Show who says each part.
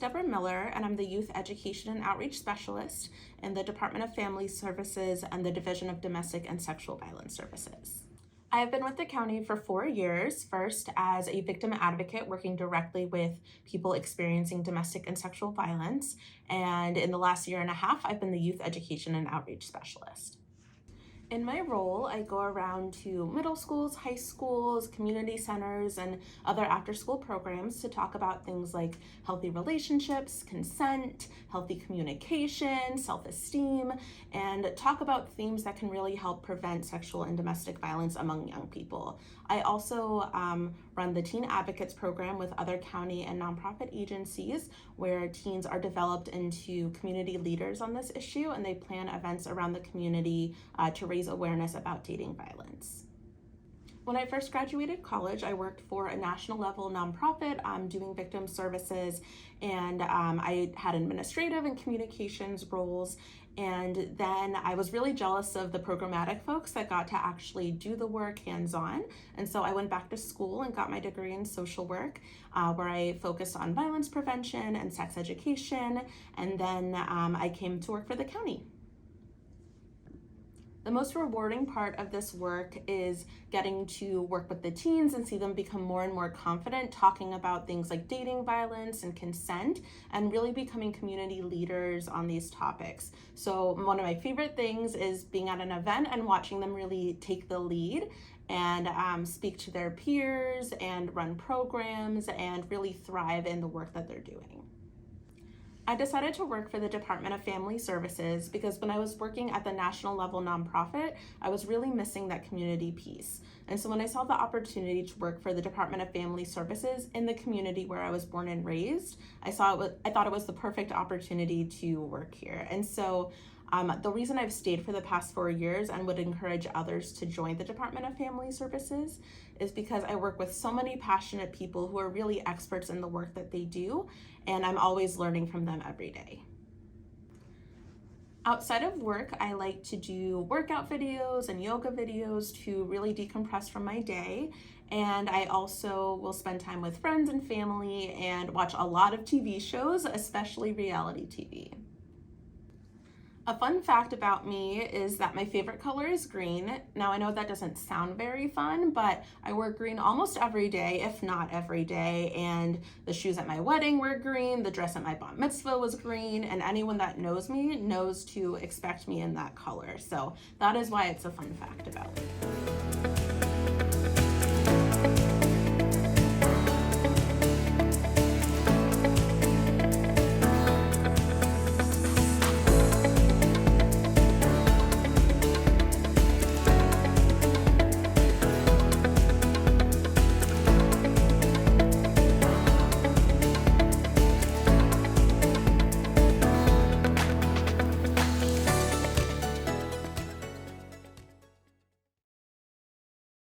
Speaker 1: Debra Miller, and I'm the Youth Education and Outreach Specialist in the Department of Family Services and the Division of Domestic and Sexual Violence Services. I have been with the county for 4 years, first as a victim advocate working directly with people experiencing domestic and sexual violence, and in the last year and a half, I've been the Youth Education and Outreach Specialist. In my role, I go around to middle schools, high schools, community centers, and other after-school programs to talk about things like healthy relationships, consent, healthy communication, self-esteem, and talk about themes that can really help prevent sexual and domestic violence among young people. I also run the Teen Advocates program with other county and nonprofit agencies where teens are developed into community leaders on this issue, and they plan events around the community to raise awareness about dating violence. When I first graduated college, I worked for a national level nonprofit doing victim services, and I had administrative and communications roles. And then I was really jealous of the programmatic folks that got to actually do the work hands-on. And so I went back to school and got my degree in social work, where I focused on violence prevention and sex education. And then I came to work for the county. The most rewarding part of this work is getting to work with the teens and see them become more and more confident talking about things like dating violence and consent, and really becoming community leaders on these topics. So one of my favorite things is being at an event and watching them really take the lead and speak to their peers and run programs and really thrive in the work that they're doing. I decided to work for the Department of Family Services because when I was working at the national level nonprofit, I was really missing that community piece. And so when I saw the opportunity to work for the Department of Family Services in the community where I was born and raised, I thought it was the perfect opportunity to work here. And so the reason I've stayed for the past 4 years and would encourage others to join the Department of Family Services is because I work with so many passionate people who are really experts in the work that they do, and I'm always learning from them every day. Outside of work, I like to do workout videos and yoga videos to really decompress from my day. And I also will spend time with friends and family and watch a lot of TV shows, especially reality TV. A fun fact about me is that my favorite color is green. Now I know that doesn't sound very fun, but I wear green almost every day, if not every day. And the shoes at my wedding were green, the dress at my bat mitzvah was green, and anyone that knows me knows to expect me in that color. So that is why it's a fun fact about me.